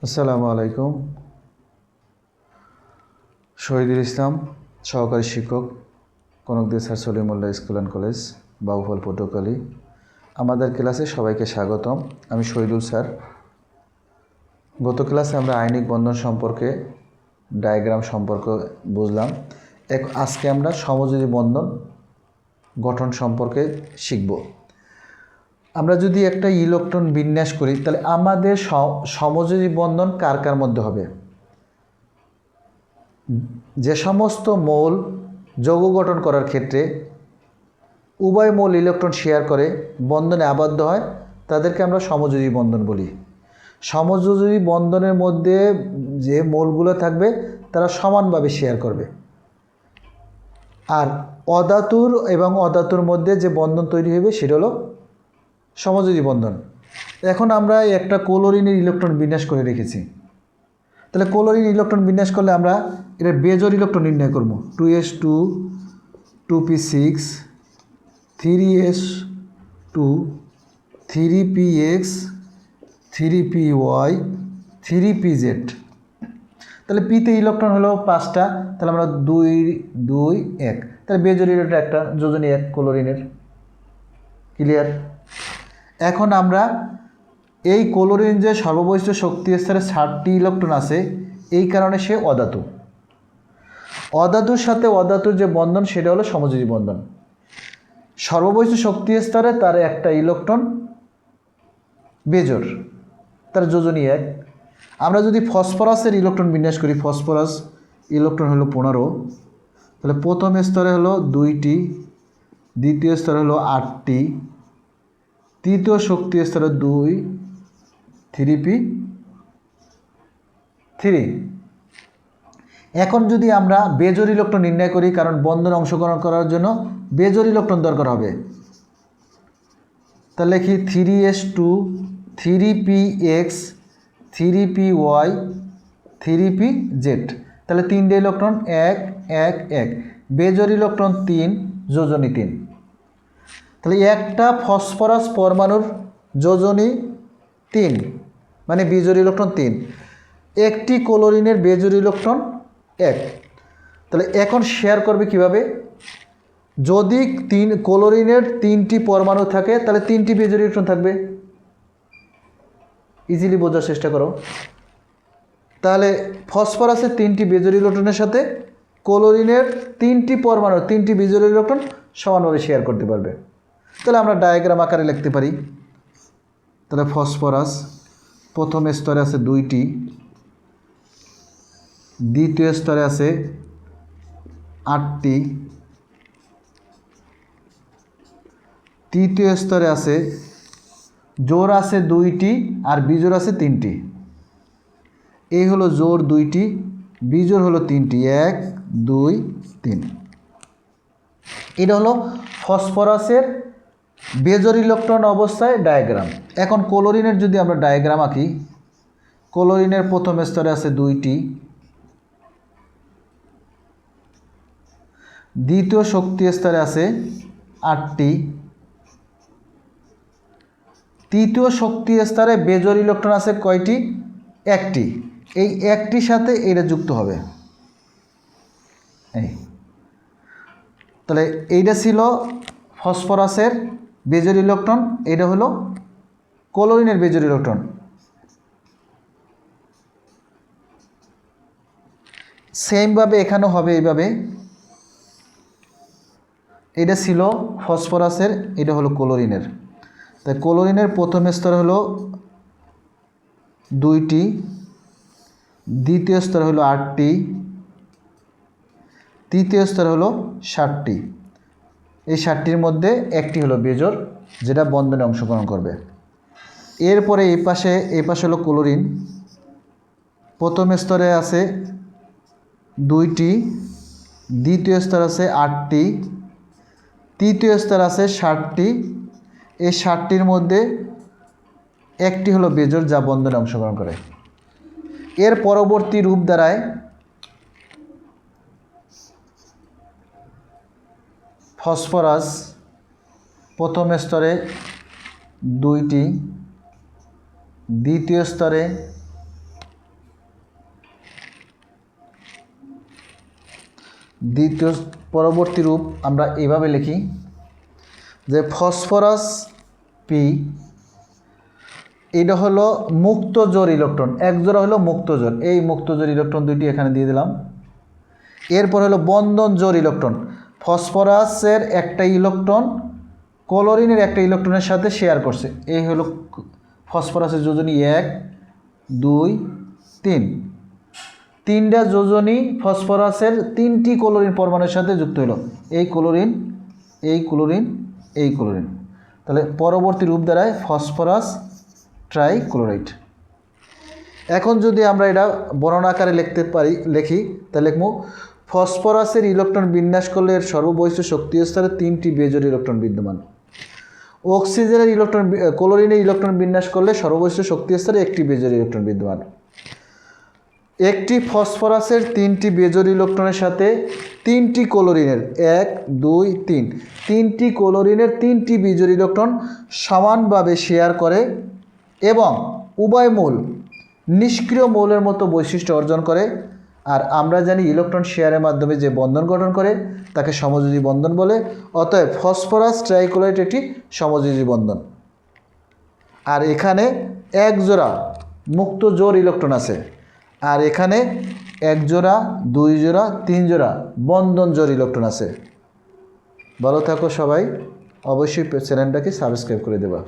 আসসালামু আলাইকুম। শহীদুল ইসলাম, সহকারী শিক্ষক, Kanakdia sir Salimullah school and college, Bauphal Patuakhali. আমাদের ক্লাসে সবাইকে স্বাগতম। আমি শহীদুল স্যার। গত ক্লাসে আমরা আইনিক বন্ধন সম্পর্কে ডায়াগ্রাম সম্পর্কে বুঝলাম। আজকে আমরা সমযোজী বন্ধন গঠন সম্পর্কে শিখব। আমরা যদি একটা ইলেকট্রন বিন্যাস করি তাহলে আমাদের সমযোজী বন্ধন কার কার মধ্যে হবে? যে সমস্ত মৌল যৌগ গঠন করার ক্ষেত্রে উভয় মৌল ইলেকট্রন শেয়ার করে বন্ধনে আবদ্ধ হয় তাদেরকে আমরা সমযোজী বন্ধন বলি। সমযোজী বন্ধনের মধ্যে যে মৌলগুলো থাকবে তারা সমানভাবে শেয়ার করবে। আর অধাতুর এবং অধাতুর মধ্যে যে বন্ধন তৈরি হবে সেটা হলো সমযোজী বন্ধন। এখন আমরা একটা ক্লোরিনের ইলেকট্রন বিন্যাস করে রেখেছি। তাহলে ক্লোরিন ইলেকট্রন বিন্যাস করলে আমরা এটা বেজোড় ইলেকট্রন নির্ণয় করব। 2s2 2p6 3s2 3px 3py 3pz। তাহলে পিতে ইলেকট্রন হলো 5টা, তাহলে আমরা 2 2 1, তাহলে বেজোড় ইলেকট্রন একটা, যোজনী 1 ক্লোরিনের। ক্লিয়ার? এখন আমরা এই ক্লোরিন যে সর্ববৈশিষ্ট্য শক্তি স্তরে 60টি ইলেকট্রন আছে, এই কারণে সে অধাতু। অধাতুর সাথে অধাতুর যে বন্ধন সেটা হলো সমযোজী বন্ধন। সর্ববৈশিষ্ট্য শক্তি স্তরে তার একটা ইলেকট্রন বেজোড়, তার যোজনী 1। আমরা যদি ফসফরাসের ইলেকট্রন বিন্যাস করি, ফসফরাস ইলেকট্রন হলো 15, তাহলে প্রথম স্তরে হলো 2টি, দ্বিতীয় স্তরে হলো 8টি, তৃতীয় শক্তি স্তরে 2 3p3। এখন যদি আমরা বেজোড় ইলেকট্রন নির্ণয় করি, কারণ বন্ধনে অংশগ্রহণ করার জন্য বেজোড় ইলেকট্রন দরকার হবে, তাহলে লিখি 3s2 3px 3py 3pz। তাহলে 3টে ইলেকট্রন 1 1 1, বেজোড় ইলেকট্রন 3, যোজনী 3। তাহলে একটা ফসফরাস পরমাণুর যোজনী 3, মানে বেজোড় ইলেকট্রন 3। একটি ক্লোরিনের বেজোড় ইলেকট্রন 1। তাহলে এখন শেয়ার করবে কিভাবে? যদি ক্লোরিনের 3টি পরমাণু থাকে তাহলে 3টি বেজোড় ইলেকট্রন থাকবে। ইজিলি বোঝার চেষ্টা করো। তাহলে ফসফরাসের 3টি বেজোড় ইলেকট্রনের সাথে ক্লোরিনের 3টি পরমাণু 3টি বেজোড় ইলেকট্রন সমানভাবে শেয়ার করতে পারবে। তাহলে আমরা ডায়াগ্রাম আকারে লিখতে পারি। তাহলে ফসফরাস প্রথম স্তরে আছে 2টি, দ্বিতীয় স্তরে আছে 8টি, তৃতীয় স্তরে আছে জোড় আছে 2টি আর বিজোড় আছে 3টি। এই হলো জোড় 2টি, বিজোড় হলো 3টি, 1 2 3। এটা হলো ফসফরাসের বেজোড় ইলেকট্রন অবস্থায় ডায়াগ্রাম। এখন ক্লোরিনের যদি আমরা ডায়াগ্রাম আঁকি, ক্লোরিনের প্রথম স্তরে আছে 2টি, দ্বিতীয় শক্তি স্তরে আছে 8টি, তৃতীয় শক্তি স্তরে বেজোড় ইলেকট্রন আছে কয়টি? 1টি। এই 1টির সাথে এটা যুক্ত হবে। এই তাহলে এইটা ছিল ফসফরাসের বেজোড় ইলেকট্রন, এটা হলো ক্লোরিনের বেজোড় ইলেকট্রন। সেমভাবে এখানেও হবে এইভাবে। এটা ছিল ফসফরাসের, এটা হলো ক্লোরিনের। তাই ক্লোরিনের প্রথম স্তরে হলো 2টি, দ্বিতীয় স্তরে হলো 8টি, তৃতীয় স্তরে হলো 60টি। এই 60টির মধ্যে একটি হলো বেজোড়, যেটা বন্ধনে অংশগ্রহণ করবে। এরপরে এই পাশে হলো ক্লোরিন। প্রথম স্তরে আছে 2টি, দ্বিতীয় স্তরে আছে 8টি, তৃতীয় স্তরে আছে 60টি। এই 60টির মধ্যে একটি হলো বেজোড়, যা বন্ধনে অংশগ্রহণ করে। এর পরবর্তী রূপ দ্বারায় ফসফরাস প্রথম স্তরে 2টি, দ্বিতীয় স্তরে দ্বিতীয় পরবর্তী রূপ আমরা এভাবে লিখি যে ফসফরাস পি, এটা হলো মুক্ত জোড় ইলেকট্রন, এক জোড়া হলো মুক্ত জোড়, এই মুক্ত জোড় ইলেকট্রন দুইটি এখানে দিয়ে দিলাম। এরপর হলো বন্ধন জোড় ইলেকট্রন, ফসফরাসের একটা ইলেকট্রন ক্লোরিনের একটা ইলেকট্রনের সাথে শেয়ার করছে, এই হলো ফসফরাসের যোজনী 1 2 3, তিনটা যোজনী ফসফরাসের 3টি ক্লোরিন পরমাণুর সাথে যুক্ত হলো, এই ক্লোরিন এই ক্লোরিন এই ক্লোরিন, তাহলে পরবর্তী রূপ দ্বারায় ফসফরাস ট্রাইক্লোরাইড। এখন যদি আমরা এটা বর্ণনা আকারে লিখি তাহলে লিখব ফসফরাসের ইলেকট্রন বিন্যাস করলে এর সর্ববৈশিষ্ট্য শক্তি স্তরে 3টি বেজোড় ইলেকট্রন বিদ্যমান। অক্সিজেনের ইলেকট্রন ক্লোরিনের ইলেকট্রন বিন্যাস করলে সর্ববৈশিষ্ট্য শক্তি স্তরে একটি বেজোড় ইলেকট্রন বিদ্যমান। একটি ফসফরাসের 3টি বেজোড় ইলেকট্রনের সাথে 3টি ক্লোরিনের 1 2 3, 3টি ক্লোরিনের 3টি বেজোড় ইলেকট্রন সমানভাবে শেয়ার করে এবং উভয় মৌল নিষ্ক্রিয় মৌলের মতো বৈশিষ্ট্য অর্জন করে। আর আমরা জানি ইলেকট্রন শেয়ারের মাধ্যমে যে বন্ধন গঠন করে তাকে সমযোজী বন্ধন বলে। অতএব ফসফরাস ট্রাইক্লোরাইড একটি সমযোজী বন্ধন। আর এখানে এক জোড়া মুক্ত জোড় ইলেকট্রন আছে, আর এখানে এক জোড়া 2 জোড়া 3 জোড়া বন্ধন জোড় ইলেকট্রন আছে। ভালো থাকো সবাই, অবশ্যই চ্যানেলটাকে সাবস্ক্রাইব করে দেবা।